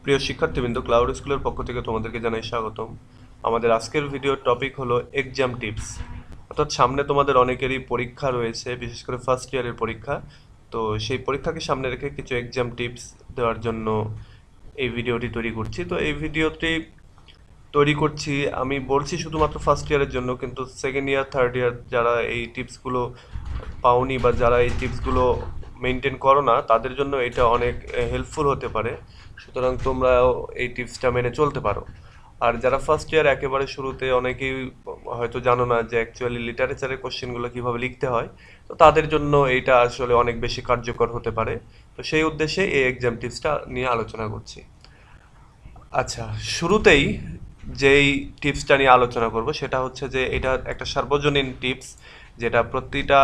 প্রিয় শিক্ষার্থীবৃন্দ, ক্লাউড স্কুলের পক্ষ থেকে তোমাদেরকে জানাই স্বাগতম। আমাদের আজকের ভিডিওর টপিক হলো এক্সাম টিপস। অর্থাৎ সামনে তোমাদের অনেকেরই পরীক্ষা রয়েছে, বিশেষ করে ফার্স্ট ইয়ারের পরীক্ষা। তো সেই পরীক্ষাকে সামনে রেখে কিছু এক্সাম টিপস দেওয়ার জন্য এই ভিডিওটি তৈরি করছি। তো এই ভিডিওটি তৈরি করছি, আমি বলছি শুধুমাত্র ফার্স্ট ইয়ারের জন্য, কিন্তু সেকেন্ড ইয়ার থার্ড ইয়ার যারা এই টিপসগুলো পাওনি বা যারা এই টিপসগুলো মেনটেন করো না, তাদের জন্য এটা অনেক হেল্পফুল হতে পারে। সুতরাং তোমরাও এই টিপসটা মেনে চলতে পারো। আর যারা ফার্স্ট ইয়ার একেবারে শুরুতে, অনেকেই হয়তো জানো না যে অ্যাকচুয়ালি লিটারেচারের কোশ্চেনগুলো কীভাবে লিখতে হয়, তো তাদের জন্য এইটা আসলে অনেক বেশি কার্যকর হতে পারে। তো সেই উদ্দেশ্যে এই এক্সাম টিপসটা নিয়ে আলোচনা করছি। আচ্ছা, শুরুতেই যেই টিপসটা নিয়ে আলোচনা করব সেটা হচ্ছে যে এটা একটা সার্বজনীন টিপস, যেটা প্রতিটা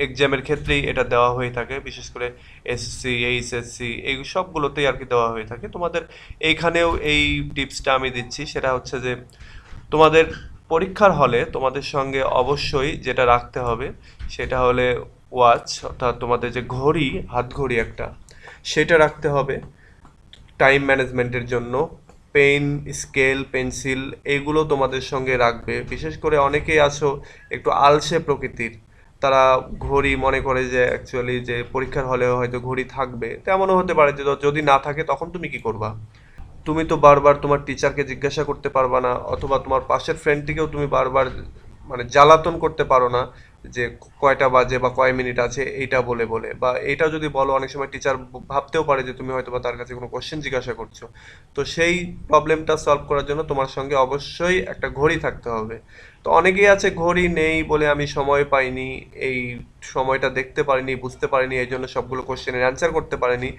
এক্সামের ক্ষেত্রেই এটা দেওয়া হয়ে থাকে। বিশেষ করে এসএসসি, এইচএসসি, এই সবগুলোতেই আর কি দেওয়া হয়ে থাকে। তোমাদের এইখানেও এই টিপসটা আমি দিচ্ছি। সেটা হচ্ছে যে তোমাদের পরীক্ষার হলে তোমাদের সঙ্গে অবশ্যই যেটা রাখতে হবে সেটা হলে ওয়াচ, অর্থাৎ তোমাদের যে ঘড়ি, হাত ঘড়ি একটা, সেটা রাখতে হবে টাইম ম্যানেজমেন্টের জন্য। পেন, স্কেল, পেন্সিল, এইগুলো তোমাদের সঙ্গে রাখবে। বিশেষ করে অনেকেই আছো একটু আলসে প্রকৃতির, তারা ঘড়ি মনে করে যে অ্যাকচুয়ালি যে পরীক্ষার হলেও হয়তো ঘড়ি থাকবে। তেমনও হতে পারে যে যদি না থাকে তখন তুমি কি করবা? তুমি তো বারবার তোমার টিচারকে জিজ্ঞাসা করতে পারবা না, অথবা তোমার পাশের ফ্রেন্ডটিকেও তুমি বারবার মানে জ্বালাতন করতে পারো না যে কয়টা বাজে বা কয় মিনিট আছে এইটা বলে বলে, বা এইটা যদি বলো অনেক সময় টিচার ভাবতেও পারে যে তুমি হয়তো বা তার কাছে কোনো কোশ্চেন জিজ্ঞাসা করছো। তো সেই প্রবলেমটা সলভ করার জন্য তোমার সঙ্গে অবশ্যই একটা ঘড়ি থাকতে হবে। তো অনেকেই আছে ঘড়ি নেই বলে আমি সময় পাইনি, এই সময়টা দেখতে পারিনি, বুঝতে পারিনি, এই জন্য সবগুলো কোশ্চেনের অ্যান্সার করতে পারিনি।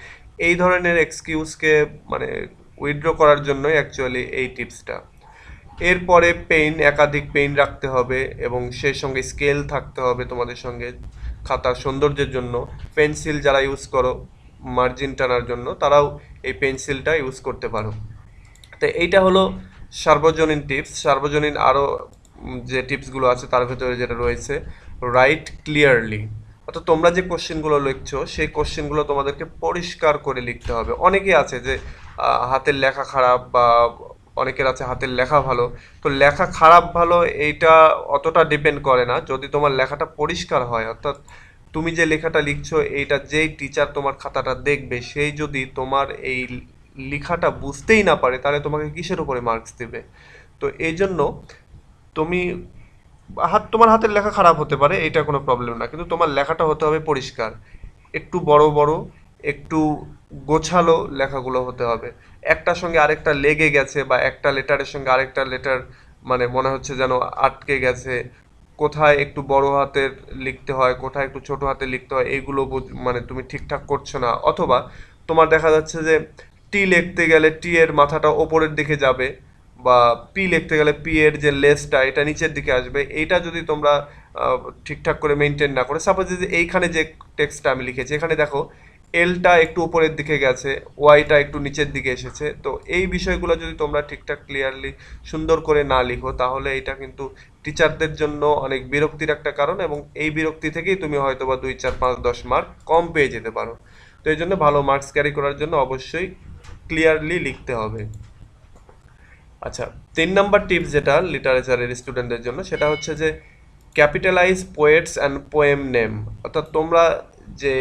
এই ধরনের এক্সকিউজকে মানে উইথড্র করার জন্যই অ্যাকচুয়ালি এই টিপসটা। এরপরে পেন, একাধিক পেন রাখতে হবে এবং সেই সঙ্গে স্কেল থাকতে হবে তোমাদের সঙ্গে খাতার সৌন্দর্যের জন্য। পেন্সিল যারা ইউজ করো মার্জিন টানার জন্য, তারাও এই পেন্সিলটা ইউজ করতে পারো। তো এইটা হলো সার্বজনীন টিপস। সার্বজনীন আরও যে টিপসগুলো আছে তার ভেতরে যেটা রয়েছে, রাইট ক্লিয়ারলি। অর্থাৎ তোমরা যে কোশ্চেনগুলো লিখছো সেই কোশ্চেনগুলো তোমাদেরকে পরিষ্কার করে লিখতে হবে। অনেকে আছে যে হাতের লেখা খারাপ, বা অনেকের আছে হাতের লেখা ভালো। তো লেখা খারাপ ভালো এইটা অতটা ডিপেন্ড করে না, যদি তোমার লেখাটা পরিষ্কার হয়। অর্থাৎ তুমি যে লেখাটা লিখছো এইটা যেই টিচার তোমার খাতাটা দেখবে, সেই যদি তোমার এই লেখাটা বুঝতেই না পারে, তাহলে তোমাকে কিসের উপরে মার্কস দেবে? তো এই জন্য তুমি তোমার হাতের লেখা খারাপ হতে পারে, এটা কোনো প্রবলেম না, কিন্তু তোমার লেখাটা হতে হবে পরিষ্কার, একটু বড় বড়, একটু গোছালো লেখাগুলো হতে হবে। একটার সঙ্গে আরেকটা লেগে গেছে, বা একটা লেটারের সঙ্গে আরেকটা লেটার মানে মনে হচ্ছে যেন আটকে গেছে, কোথায় একটু বড় হাতের লিখতে হয়, কোথায় একটু ছোট হাতে লিখতে হয়, এইগুলো মানে তুমি ঠিকঠাক করছো না। অথবা তোমার দেখা যাচ্ছে যে টি লিখতে গেলে টি এর মাথাটা ওপরের দিকে যাবে, বা পি লিখতে গেলে পি এর যে লেসটা এটা নিচের দিকে আসবে। এইটা যদি তোমরা ঠিকঠাক করে মেনটেন না করে, সাপোজ যে এইখানে যে টেক্সটটা আমি লিখেছি, এখানে দেখো এলটা একটু উপরের দিকে গেছে, ওয়াইটা একটু নিচের দিকে এসেছে। তো এই বিষয়গুলো যদি তোমরা ঠিকঠাক ক্লিয়ারলি সুন্দর করে না লিখো, তাহলে এটা কিন্তু টিচারদের জন্য অনেক বিরক্তির একটা কারণ, এবং এই বিরক্তি থেকেই তুমি হয়তো বা 2, 4, 5, 10 মার্ক কম পেয়ে যেতে পারো। তো এই জন্য ভালো মার্কস ক্যারি করার জন্য অবশ্যই ক্লিয়ারলি লিখতে হবে। আচ্ছা, 3 নম্বর টিপস যেটা লিটারেচারের স্টুডেন্টদের জন্য, সেটা হচ্ছে যে capitalize poets and poem name. অর্থাৎ তোমরা যে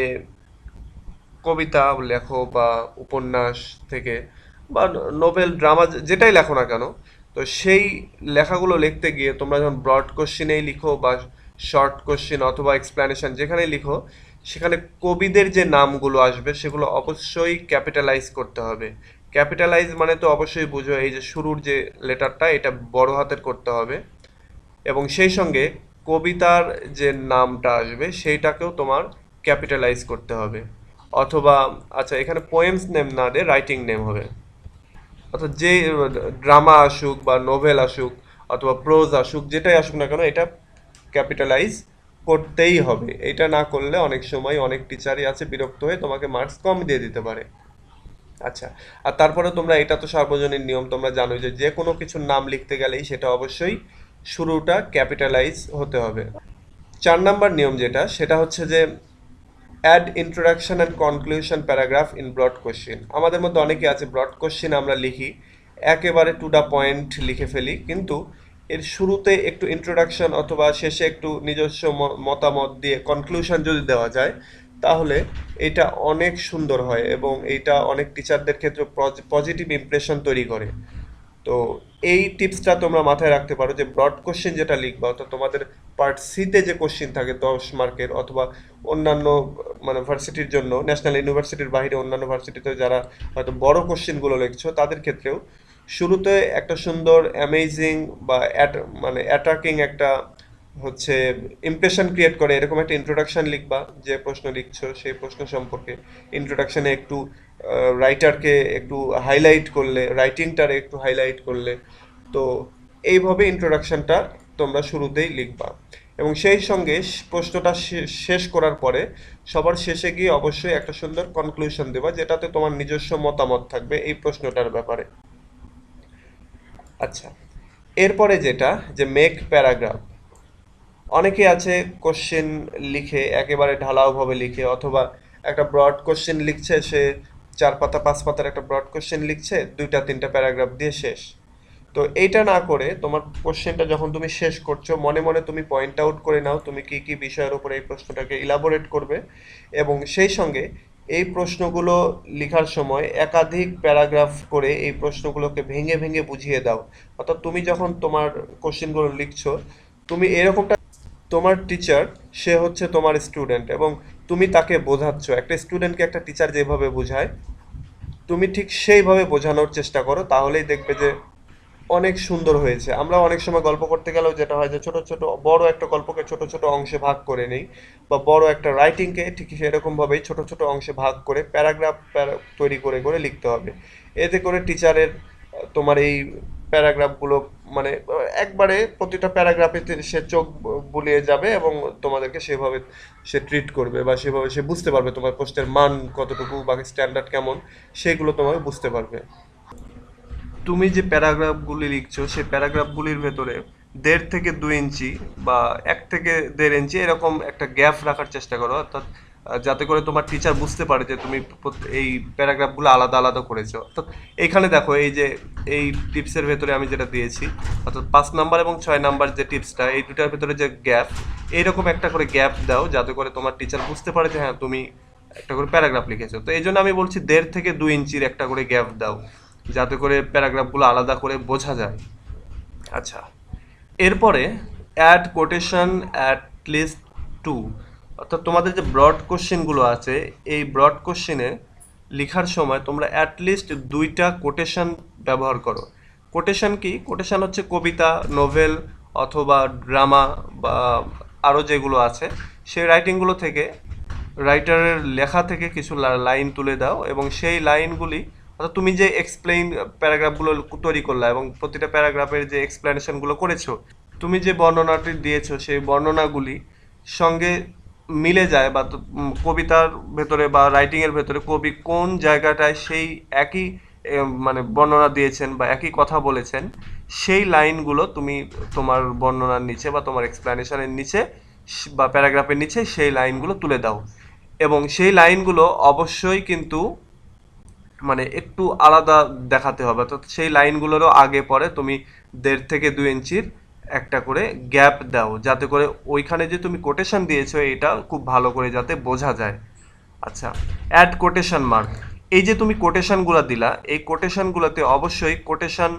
কবিতা লেখো বা উপন্যাস থেকে বা নোবেল, ড্রামা, যেটাই লেখো না কেন, তো সেই লেখাগুলো লিখতে গিয়ে তোমরা যখন ব্রড কোশ্চেনেই লিখো বা শর্ট কোশ্চেন অথবা এক্সপ্লেনেশন যেখানেই লিখো, সেখানে কবিদের যে নামগুলো আসবে সেগুলো অবশ্যই ক্যাপিটালাইজ করতে হবে। ক্যাপিটালাইজ মানে তো অবশ্যই বুঝো, এই যে শুরুর যে লেটারটা এটা বড় হাতের করতে হবে, এবং সেই সঙ্গে কবিতার যে নামটা আসবে সেইটাকেও তোমার ক্যাপিটালাইজ করতে হবে। অথবা আচ্ছা, এখানে পোয়েমস নেম না দিয়ে রাইটিং নেম হবে। অর্থাৎ যে ড্রামা আসুক বা নোভেল আসুক অথবা প্রোজ আসুক, যেটাই আসুক না কেন, এটা ক্যাপিটালাইজ করতেই হবে। এটা না করলে অনেক সময় অনেক টিচারই আছে বিরক্ত হয়ে তোমাকে মার্কস কম দিয়ে দিতে পারে। আচ্ছা, আর তারপরে তোমরা, এটা তো সার্বজনীন নিয়ম, তোমরা জানোই যে যে কোনো কিছুর নাম লিখতে গেলেই সেটা অবশ্যই শুরুটা ক্যাপিটালাইজ হতে হবে। 4 নাম্বার নিয়ম যেটা, সেটা হচ্ছে যে add introduction and conclusion paragraph in broad question. আমাদের মধ্যে অনেকে আছে ব্রড কোশ্চেন আমরা লিখি একেবারে টু দ্য পয়েন্ট লিখে ফেলি, কিন্তু এর শুরুতে একটু ইন্ট্রোডাকশন অথবা শেষে একটু নিজস্ব মতামত দিয়ে কনক্লুশন যদি দেওয়া যায় তাহলে এটা অনেক সুন্দর হয় এবং এইটা অনেক টিচারদের ক্ষেত্রে পজিটিভ ইমপ্রেশন তৈরি করে। তো এই টিপসটা তোমরা মাথায় রাখতে পারো যে ব্রড কোশ্চেন যেটা লিখবা অর্থাৎ তোমাদের পার্ট সিতে যে কোশ্চেন থাকে 10 মার্কের অথবা অন্যান্য মানে ভার্সিটির জন্য ন্যাশনাল ইউনিভার্সিটির বাইরে অন্যান্য ভার্সিটিতে যারা হয়তো বড় কোশ্চেনগুলো লিখছো তাদের ক্ষেত্রেও শুরুতে একটা সুন্দর অ্যামেজিং বা মানে অ্যাটাকিং একটা হচ্ছে ইমপ্রেশন ক্রিয়েট করে এরকম একটা ইন্ট্রোডাকশন লিখবা, যে প্রশ্ন লিখছো সেই প্রশ্ন সম্পর্কে ইন্ট্রোডাকশনে একটু রাইটারকে একটু হাইলাইট করলে, রাইটিংটারে একটু হাইলাইট করলে, তো এইভাবে ইন্ট্রোডাকশনটা তোমরা শুরুতেই লিখবা এবং সেই সঙ্গে প্রশ্নটা শেষ করার পরে সবার শেষে গিয়ে অবশ্যই একটা সুন্দর কনক্লুশন দেবা যেটাতে তোমার নিজস্ব মতামত থাকবে এই প্রশ্নটার ব্যাপারে। আচ্ছা, এরপরে যেটা যে মেক প্যারাগ্রাফ। অনেকে আছে কোশ্চেন লিখে একেবারে ঢালাওভাবে লিখে অথবা একটা ব্রড কোশ্চেন লিখছে, সে 4 পাতা 5 পাতার একটা ব্রড কোশ্চেন লিখছে 2টা 3টা প্যারাগ্রাফ দিয়ে শেষ। তো এইটা না করে তোমার কোশ্চেনটা যখন তুমি শেষ করছো মনে মনে তুমি পয়েন্ট আউট করে নাও তুমি কি কি বিষয়ের উপরে এই প্রশ্নটাকে ইলাবোরেট করবে এবং সেই সঙ্গে এই প্রশ্নগুলো লেখার সময় একাধিক প্যারাগ্রাফ করে এই প্রশ্নগুলোকে ভেঙে ভেঙে বুঝিয়ে দাও। অর্থাৎ তুমি যখন তোমার কোশ্চেনগুলো লিখছো তুমি এরকমটা, তোমার টিচার সে হচ্ছে তোমার স্টুডেন্ট এবং তুমি তাকে বোঝাচ্ছ, একটা স্টুডেন্টকে একটা টিচার যেভাবে বোঝায় তুমি ঠিক সেইভাবে বোঝানোর চেষ্টা করো, তাহলেই দেখবে যে অনেক সুন্দর হয়েছে। আমরা অনেক সময় গল্প করতে গেলেও যেটা হয় যে ছোট ছোট বড় একটা গল্পকে ছোট ছোট অংশে ভাগ করে নেই বা বড় একটা রাইটিংকে ঠিক সেরকমভাবেই ছোট ছোট অংশে ভাগ করে প্যারাগ্রাফ তৈরি করে করে লিখতে হবে। এতে করে টিচারের তোমার এই প্যারাগ্রাফগুলো মানে একবারে প্রতিটা প্যারাগ্রাফে সে চোখ বুলিয়ে যাবে এবং তোমাদেরকে সেভাবে সে ট্রিট করবে বা সেভাবে সে বুঝতে পারবে তোমার প্রশ্নের মান কতটুকু বা স্ট্যান্ডার্ড কেমন সেগুলো তোমাকে বুঝতে পারবে। তুমি যে প্যারাগ্রাফগুলি লিখছো সেই প্যারাগ্রাফগুলির ভেতরে 1.5 থেকে 2 ইঞ্চি বা 1 থেকে 1.5 ইঞ্চি এরকম একটা গ্যাপ রাখার চেষ্টা করো, অর্থাৎ যাতে করে তোমার টিচার বুঝতে পারে যে তুমি এই প্যারাগ্রাফগুলো আলাদা আলাদা করেছো। অর্থাৎ এইখানে দেখো এই যে এই টিপসের ভেতরে আমি যেটা দিয়েছি অর্থাৎ 5 নাম্বার এবং 6 নাম্বার যে টিপসটা এই দুটার ভেতরে যে গ্যাপ, এইরকম একটা করে গ্যাপ দাও যাতে করে তোমার টিচার বুঝতে পারে যে হ্যাঁ তুমি একটা করে প্যারাগ্রাফ লিখেছো। তো এই জন্য আমি বলছি 1.5 থেকে 2 ইঞ্চির একটা করে গ্যাপ দাও যাতে করে প্যারাগ্রাফগুলো আলাদা করে বোঝা যায়। আচ্ছা, এরপরে অ্যাড কোটেশন অ্যাট লিস্ট 2, অর্থাৎ তোমাদের যে ব্রড কোশ্চেনগুলো আছে এই ব্রড কোশ্চেনে লেখার সময় তোমরা অ্যাটলিস্ট 2টা কোটেশন ব্যবহার করো। কোটেশন কি? কোটেশন হচ্ছে কবিতা, নোভেল অথবা ড্রামা বা আরও যেগুলো আছে সেই রাইটিংগুলো থেকে, রাইটারের লেখা থেকে কিছু লাইন তুলে দাও এবং সেই লাইনগুলি অর্থাৎ তুমি যে এক্সপ্লেইন প্যারাগ্রাফগুলো তৈরি করলা এবং প্রতিটা প্যারাগ্রাফের যে এক্সপ্লেনেশনগুলো করেছো, তুমি যে বর্ণনাটি দিয়েছো সেই বর্ণনাগুলি সঙ্গে মিলে যায় বা কবিতার ভেতরে বা রাইটিংয়ের ভেতরে কবি কোন জায়গাটায় সেই একই মানে বর্ণনা দিয়েছেন বা একই কথা বলেছেন সেই লাইনগুলো তুমি তোমার বর্ণনার নিচে বা তোমার এক্সপ্লেনেশনের নিচে বা প্যারাগ্রাফের নিচে সেই লাইনগুলো তুলে দাও এবং সেই লাইনগুলো অবশ্যই কিন্তু মানে একটু আলাদা দেখাতে হবে। তো সেই লাইনগুলোরও আগে পরে তুমি 1.5 থেকে 2 ইঞ্চির একটা করে গ্যাপ দাও যাতে করে ওইখানে যে তুমি কোটেশন দিয়েছো এটা খুব ভালো করে যাতে বোঝা যায়। আচ্ছা, অ্যাড কোটেশন মার্ক। এই যে তুমি কোটেশনগুলো দিলা এই কোটেশনগুলোতে অবশ্যই কোটেশন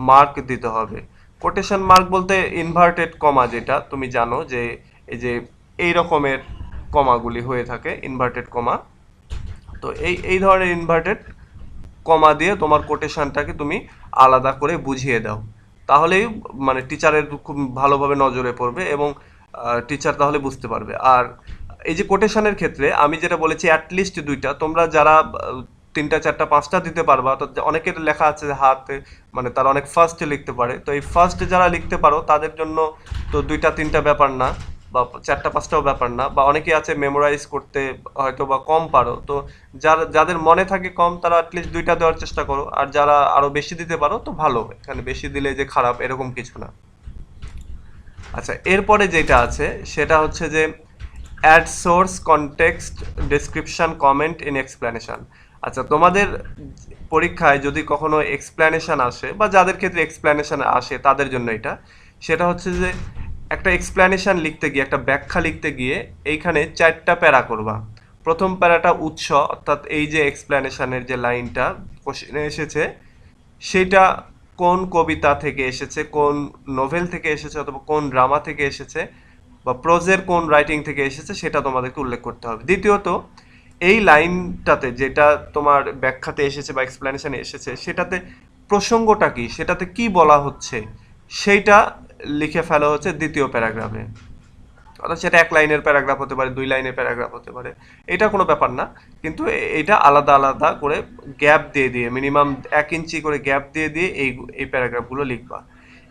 মার্ক দিতে হবে। কোটেশন মার্ক বলতে ইনভার্টেড কমা, যেটা তুমি জানো যে এই যে এই রকমের কমাগুলি হয়ে থাকে ইনভার্টেড কমা। তো এই এই ধরনের ইনভার্টেড কমা দিয়ে তোমার কোটেশনটাকে তুমি আলাদা করে বুঝিয়ে দাও, তাহলেই মানে টিচারের খুব ভালোভাবে নজরে পড়বে এবং টিচার তাহলে বুঝতে পারবে। আর এই যে কোটেশনের ক্ষেত্রে আমি যেটা বলেছি অ্যাটলিস্ট 2টা, তোমরা যারা 3টা 4টা 5টা দিতে পারবা, অর্থাৎ অনেকের লেখা আছে যে হাতে মানে তারা অনেক ফার্স্টে লিখতে পারে, তো এই ফার্স্টে যারা লিখতে পারো তাদের জন্য তো 2টা 3টা ব্যাপার না বা 4টা 5টাও ব্যাপার না, বা অনেকে আছে মেমোরাইজ করতে হয়তো বা কম পারো, তো যাদের মনে থাকে কম তারা অ্যাটলিস্ট 2টা দেওয়ার চেষ্টা করো, আর যারা আরো বেশি দিতে পারো তো ভালো, এখানে বেশি দিলে যে খারাপ এরকম কিছু না। আচ্ছা, এরপরে যেটা আছে সেটা হচ্ছে যে add source context description comment in explanation. আচ্ছা, তোমাদের পরীক্ষায় যদি কখনো এক্সপ্লেনেশন আসে বা যাদের ক্ষেত্রে এক্সপ্লেনেশন আসে তাদের জন্য এটা, সেটা হচ্ছে যে একটা এক্সপ্লেনেশন লিখতে গিয়ে, একটা ব্যাখ্যা লিখতে গিয়ে এইখানে 4টা প্যারা করবা। প্রথম প্যারাটা উৎস, অর্থাৎ এই যে এক্সপ্লেনেশনের যে লাইনটা কোশ্চেনে এসেছে সেটা কোন কবিতা থেকে এসেছে, কোন নোভেল থেকে এসেছে, অথবা কোন ড্রামা থেকে এসেছে, বা প্রোজের কোন রাইটিং থেকে এসেছে সেটা তোমাদেরকে উল্লেখ করতে হবে। দ্বিতীয়ত, এই লাইনটাতে যেটা তোমার ব্যাখ্যাতে এসেছে বা এক্সপ্লেনেশনে এসেছে সেটাতে প্রসঙ্গটা কি, সেটাতে কি বলা হচ্ছে সেইটা লিখে ফেলা হচ্ছে দ্বিতীয় প্যারাগ্রাফে। অর্থাৎ সেটা 1 লাইনের প্যারাগ্রাফ হতে পারে, 2 লাইনের প্যারাগ্রাফ হতে পারে, এটা কোনো ব্যাপার না। কিন্তু এটা আলাদা আলাদা করে গ্যাপ দিয়ে দিয়ে, মিনিমাম 1 ইঞ্চি করে গ্যাপ দিয়ে দিয়ে এই প্যারাগ্রাফগুলো লিখবা।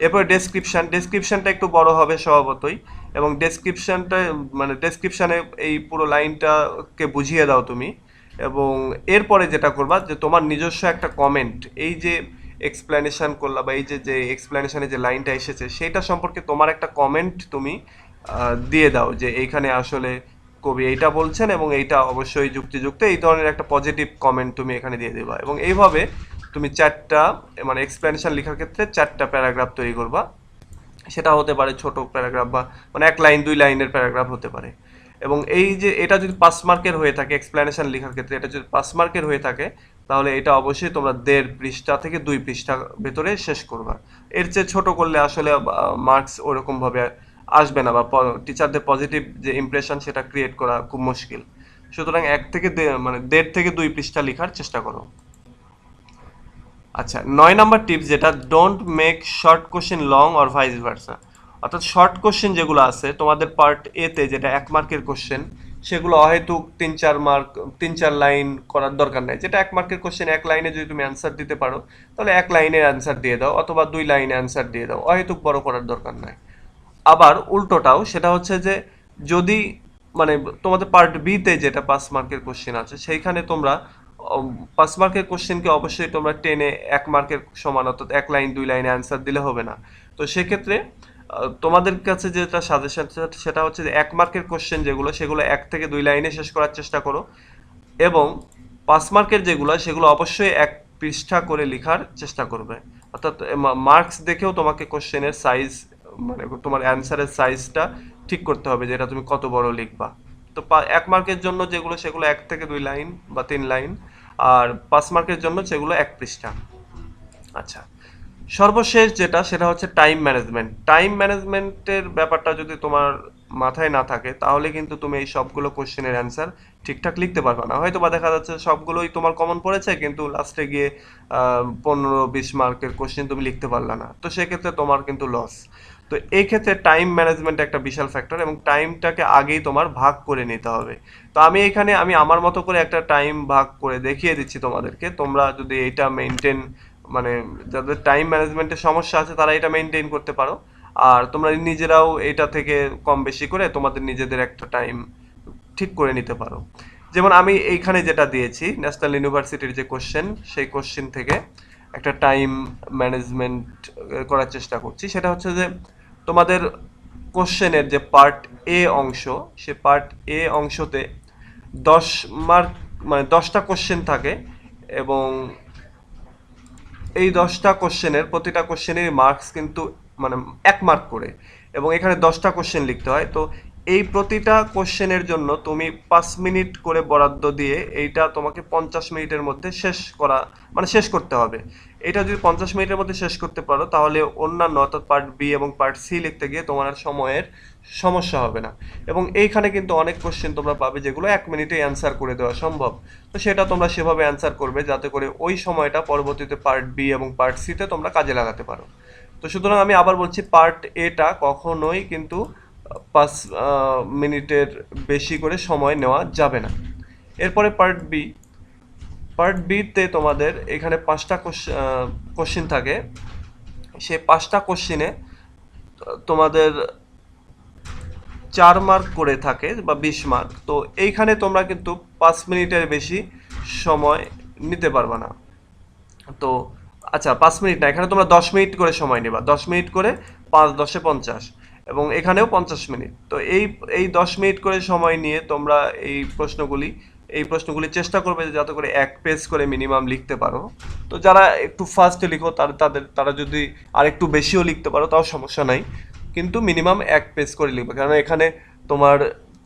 এরপর ডেসক্রিপশনটা একটু বড় হবে স্বভাবতই, এবং ডেসক্রিপশনটা মানে ডেসক্রিপশনে এই পুরো লাইনটাকে বুঝিয়ে দাও তুমি। এবং এরপরে যেটা করবা যে তোমার নিজস্ব একটা কমেন্ট, এই যে এক্সপ্লেনেশন করলা বা এই যে যে এক্সপ্লেনেশনে যে লাইনটা এসেছে সেটা সম্পর্কে তোমার একটা কমেন্ট তুমি দিয়ে দাও যে এইখানে আসলে কবি এইটা বলছেন এবং এইটা অবশ্যই যুক্তিযুক্ত, এই ধরনের একটা পজিটিভ কমেন্ট তুমি এখানে দিয়ে দেবা। এবং এইভাবে তুমি 4টা মানে এক্সপ্লেনেশন লেখার ক্ষেত্রে 4টা প্যারাগ্রাফ তৈরি করবা। সেটা হতে পারে ছোট প্যারাগ্রাফ বা মানে 1 লাইন 2 লাইনের প্যারাগ্রাফ হতে পারে। এবং এই যে এটা যদি 5 মার্কের হয়ে থাকে, এক্সপ্লেনেশন লেখার ক্ষেত্রে এটা যদি 5 মার্কের হয়ে থাকে, তাহলে এটা অবশ্যই তোমরা 1.5 পৃষ্ঠা থেকে 2 পৃষ্ঠা ভেতরে শেষ করবা। এর চেয়ে ছোট করলে আসলে মার্কস ওরকমভাবে আসবে না, বা টিচারদের পজিটিভ যে ইমপ্রেশন সেটা ক্রিয়েট করা খুব মুশকিল। সুতরাং 1 থেকে 1.5 থেকে 2 পৃষ্ঠা লেখার চেষ্টা করো। আচ্ছা, 9 নম্বর টিপস যেটা, don't make short question long or vice versa. অর্থাৎ শর্ট কোশ্চেন যেগুলো আছে তোমাদের পার্ট এতে, যেটা 1 মার্কের কোশ্চেন, সেগুলো অহেতুক 3-4 মার্ক 3-4 লাইন করার দরকার নেই। যেটা 1 মার্কের কোশ্চেন 1 লাইনে যদি তুমি অ্যান্সার দিতে পারো তাহলে 1 লাইনের অ্যান্সার দিয়ে দাও, অথবা 2 লাইনে অ্যান্সার দিয়ে দাও, অহেতুক বড় করার দরকার নাই। আবার উল্টোটাও, সেটা হচ্ছে যে যদি মানে তোমাদের পার্ট বিতে যেটা 5 মার্কের কোশ্চেন আছে সেইখানে তোমরা 5 মার্কের কোশ্চেনকে অবশ্যই তোমরা টেনে 1 মার্কের সমান, অর্থাৎ 1 লাইন 2 লাইনে অ্যান্সার দিলে হবে না। তো সেক্ষেত্রে তোমাদের কাছে যেটা সাজেশন সেটা হচ্ছে যে 1 মার্কের কোশ্চেন যেগুলো সেগুলো 1 থেকে 2 লাইনে শেষ করার চেষ্টা করো, এবং 5 মার্কের যেগুলো সেগুলো অবশ্যই 1 পৃষ্ঠা করে লেখার চেষ্টা করবে। অর্থাৎ মার্কস দেখেও তোমাকে কোশ্চেনের সাইজ মানে তোমার অ্যান্সারের সাইজটা ঠিক করতে হবে যে এটা তুমি কত বড় লিখবা। তো 1 মার্কের জন্য যেগুলো সেগুলো 1 থেকে 2 লাইন বা 3 লাইন, আর 5 মার্কের জন্য সেগুলো 1 পৃষ্ঠা। আচ্ছা, সর্বশেষ যেটা সেটা হচ্ছে টাইম ম্যানেজমেন্ট। টাইম ম্যানেজমেন্টের ব্যাপারটা যদি তোমার মাথায় না থাকে তাহলে কিন্তু তুমি এই সবগুলো কোশ্চেনের অ্যান্সার ঠিকঠাক লিখতে পারবে না। হয়তো বা দেখা যাচ্ছে সবগুলোই তোমার কমন পড়েছে, কিন্তু লাস্টে গিয়ে 15-20 মার্কের কোশ্চেন তুমি লিখতে পারলে না, তো সেক্ষেত্রে তোমার কিন্তু লস। তো এই ক্ষেত্রে টাইম ম্যানেজমেন্ট একটা বিশাল ফ্যাক্টর, এবং টাইমটাকে আগেই তোমার ভাগ করে নিতে হবে। তো আমি আমার মতো করে একটা টাইম ভাগ করে দেখিয়ে দিচ্ছি তোমাদেরকে। তোমরা যদি এইটা মেনটেন মানে যাদের টাইম ম্যানেজমেন্টের সমস্যা আছে তারা এটা মেনটেন করতে পারো। আর তোমরা নিজেরাও এটা থেকে কম বেশি করে তোমাদের নিজেদের একটা টাইম ঠিক করে নিতে পারো। যেমন আমি এইখানে যেটা দিয়েছি ন্যাশনাল ইউনিভার্সিটির যে কোশ্চেন, সেই কোশ্চেন থেকে একটা টাইম ম্যানেজমেন্ট করার চেষ্টা করছি। সেটা হচ্ছে যে তোমাদের কোশ্চেনের যে পার্ট এ অংশ, সে পার্ট এ অংশতে 10 মার্ক মানে 10টা কোশ্চেন থাকে, এবং এই 10টা কোশ্চেনের প্রতিটা কোশ্চেনের মার্কস কিন্তু মানে 1 মার্ক করে, এবং এখানে 10টা কোশ্চেন লিখতে হয়। তো এই প্রতিটা কোশ্চেনের জন্য তুমি 5 মিনিট করে বরাদ্দ দিয়ে এইটা তোমাকে 50 মিনিটের মধ্যে শেষ করতে হবে। এটা যদি 50 মিনিটের মধ্যে শেষ করতে পারো তাহলে অন্যান্য অর্থাৎ পার্ট বি এবং পার্ট সি লিখতে গিয়ে তোমার আর সময়ের সমস্যা হবে না। এবং এইখানে কিন্তু অনেক কোশ্চেন তোমরা পাবে যেগুলো 1 মিনিটে অ্যান্সার করে দেওয়া সম্ভব। তো সেটা তোমরা সেভাবে অ্যান্সার করবে যাতে করে ওই সময়টা পরবর্তীতে পার্ট বি এবং পার্ট সিতে তোমরা কাজে লাগাতে পারো। তো সুতরাং আমি আবার বলছি, পার্ট এটা কখনোই কিন্তু 5 মিনিটের বেশি করে সময় নেওয়া যাবে না। এরপরে পার্ট বিতে তোমাদের এখানে 5টা কোশ্চেন থাকে। সে 5টা কোশ্চেনে তোমাদের 4 মার্ক করে থাকে বা 20 মার্ক। তো এইখানে তোমরা কিন্তু 5 মিনিটের বেশি সময় নিতে পারবে না। তো আচ্ছা, 5 মিনিট না, এখানে তোমরা 10 মিনিট করে সময় নেবা, 10 মিনিট করে 5 × 10 = 50। এবং এখানেও 50 মিনিট। তো এই এই 10 মিনিট করে সময় নিয়ে তোমরা এই প্রশ্নগুলি চেষ্টা করবে যে যাতে করে 1 পেজ করে মিনিমাম লিখতে পারো। তো যারা একটু ফাস্টে লিখো তারা যদি আর একটু বেশিও লিখতে পারো তাও সমস্যা নাই, কিন্তু মিনিমাম 1 পেজ করে লিখবে, কারণ এখানে তোমার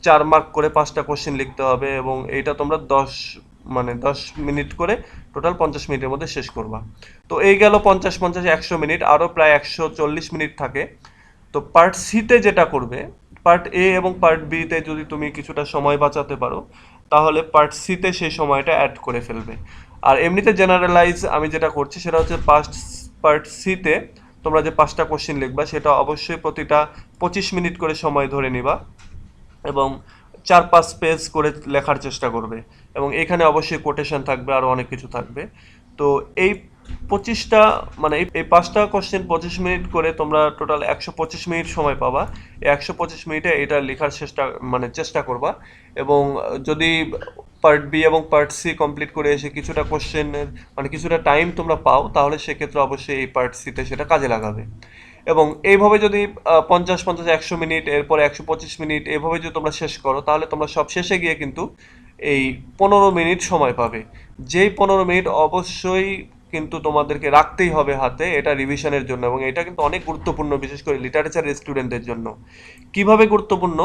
4 মার্ক করে 5টা কোশ্চেন লিখতে হবে এবং এইটা তোমরা 10 মিনিট করে টোটাল 50 মিনিটের মধ্যে শেষ করবা। তো এই গেল 50 50 100 মিনিট, আরও প্রায় 140 মিনিট থাকে। তো পার্ট সিতে যেটা করবে, পার্ট এ এবং পার্ট বিতে যদি তুমি কিছুটা সময় বাঁচাতে পারো তাহলে পার্ট সিতে সেই সময়টা অ্যাড করে ফেলবে। আর এমনিতে জেনারেলাইজ আমি যেটা করছি সেটা হচ্ছে পার্ট সিতে তোমরা যে 5টা কোশ্চেন লিখবা সেটা অবশ্যই প্রতিটা 25 মিনিট করে সময় ধরে নিবা এবং 4-5 পেজ করে লেখার চেষ্টা করবে, এবং এখানে অবশ্যই কোটেশন থাকবে, আরও অনেক কিছু থাকবে। তো এই 25টা এই 5টা কোশ্চেন 25 মিনিট করে তোমরা টোটাল 125 মিনিট সময় পাবা। এই 125 মিনিটে এটা লেখার চেষ্টা করবা। এবং যদি পার্ট বি এবং পার্ট সি কমপ্লিট করে এসে কিছুটা কোশ্চেনের কিছুটা টাইম তোমরা পাও তাহলে সেক্ষেত্রে অবশ্যই এই পার্ট সিতে সেটা কাজে লাগাবে। এবং এইভাবে যদি 50 50 100 মিনিট এরপরে 125 মিনিট এভাবে যদি তোমরা শেষ করো তাহলে তোমরা সব শেষে গিয়ে কিন্তু এই 15 মিনিট সময় পাবে। যেই 15 মিনিট অবশ্যই কিন্তু তোমাদেরকে রাখতেই হবে হাতে, এটা রিভিশনের জন্য, এবং এটা কিন্তু অনেক গুরুত্বপূর্ণ বিশেষ করে লিটারেচার স্টুডেন্টদের জন্য। কিভাবে গুরুত্বপূর্ণ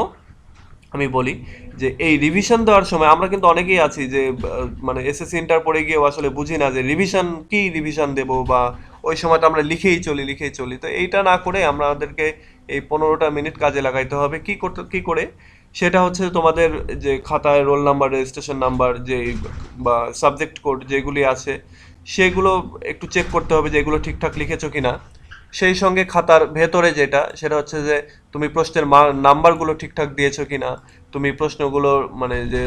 আমি বলি, যে এই রিভিশন দেওয়ার সময় আমরা কিন্তু অনেকেই আছি যে এসএসসি ইন্টার পড়ে গিয়েও আসলে বুঝি না যে রিভিশন দেবো, বা ওই সময়টা আমরা লিখেই চলি। তো এইটা না করে আমাদেরকে এই 15টা মিনিট কাজে লাগাইতে হবে। কি করে সেটা হচ্ছে তোমাদের যে খাতায় রোল নাম্বার, রেজিস্ট্রেশন নাম্বার, যে বা সাবজেক্ট কোড যেগুলি আছে সেগুলো একটু চেক করতে হবে যে এগুলো ঠিকঠাক লিখেছো কিনা। সেই সঙ্গে খাতার ভেতরে সেটা হচ্ছে যে তুমি প্রশ্নের নাম্বারগুলো ঠিকঠাক দিয়েছো কিনা, তুমি প্রশ্নগুলো যে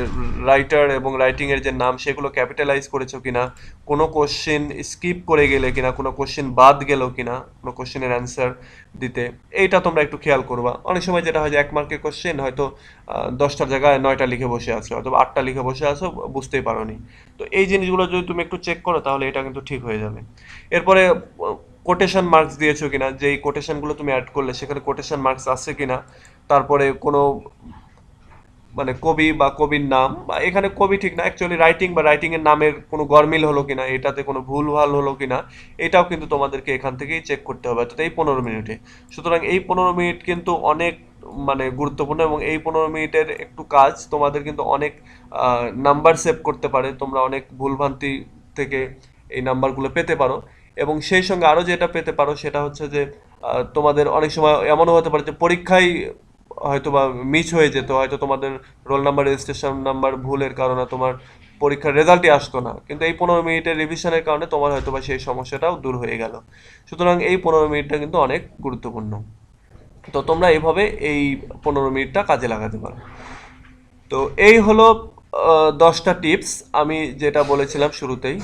রাইটার এবং রাইটিং এর যে নাম সেগুলো ক্যাপিটালাইজ করেছো কিনা, কোনো কোশ্চেন স্কিপ করে গেলে কিনা, কোনো কোশ্চেন বাদ গেল কিনা কোনো কোশ্চেনের অ্যান্সার দিতে, এইটা তোমরা একটু খেয়াল করবা। অনেক সময় যেটা হয় যে 1 মার্কের কোশ্চেন হয়তো 10টার জায়গায় 9টা লিখে বসে আছো, হয়তো 8টা লিখে বসে আছো, বুঝতেই পারোনি। তো এই জিনিসগুলো যদি তুমি একটু চেক করো তাহলে এটা কিন্তু ঠিক হয়ে যাবে। এরপরে কোটেশন মার্কস দিয়েছো কিনা, যেই কোটেশনগুলো তুমি অ্যাড করলে সেখানে কোটেশন মার্কস আছে কিনা, তারপরে কোনো কবি বা কবির নাম, বা এখানে কবি ঠিক না, অ্যাকচুয়ালি রাইটিং এর নামের কোনো গরমিল হলো কিনা, এটাতে কোনো ভুলভাল হলো কিনা, এটাও কিন্তু তোমাদেরকে এখান থেকেই চেক করতে হবে, অর্থাৎ এই 15 মিনিটে। সুতরাং এই 15 মিনিট কিন্তু অনেক গুরুত্বপূর্ণ, এবং এই 15 মিনিটের একটু কাজ তোমাদের কিন্তু অনেক নাম্বার সেভ করতে পারে, তোমরা অনেক ভুলভ্রান্তি থেকে এই নাম্বারগুলো পেতে পারো। এবং সেই সঙ্গে আরও যেটা পেতে পারো সেটা হচ্ছে যে তোমাদের অনেক সময় এমনও হতে পারে যে পরীক্ষায় হয়তো বা মিস হয়ে যেত, হয়তো তোমাদের রোল নাম্বার, রেজিস্ট্রেশন নাম্বার ভুলের কারণে তোমার পরীক্ষার রেজাল্টই আসতো না, কিন্তু এই 15 মিনিটের রিভিশনের কারণে তোমার হয়তো বা সেই সমস্যাটাও দূর হয়ে গেল। সুতরাং এই 15 মিনিটটা কিন্তু অনেক গুরুত্বপূর্ণ। তো তোমরা এইভাবে এই 15 মিনিটটা কাজে লাগাতে পারো। তো এই হলো 10টা টিপস আমি যেটা বলেছিলাম শুরুতেই,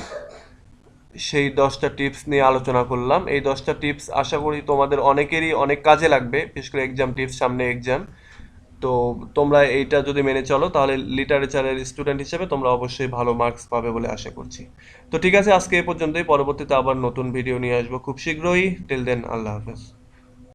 সেই 10টা টিপস নিয়ে আলোচনা করলাম। এই 10টা টিপস আশা করি তোমাদের অনেকেরই অনেক কাজে লাগবে, বিশেষ করে এক্সাম টিপস, সামনে এক্সাম। তো তোমরা এইটা যদি মেনে চলো তাহলে লিটারেচারের স্টুডেন্ট হিসেবে তোমরা অবশ্যই ভালো মার্কস পাবে বলে আশা করছি। তো ঠিক আছে, আজকে এই পর্যন্তই। পরবর্তীতে আবার নতুন ভিডিও নিয়ে আসবো খুব শীঘ্রই। টিল দেন, আল্লাহ হাফেজ।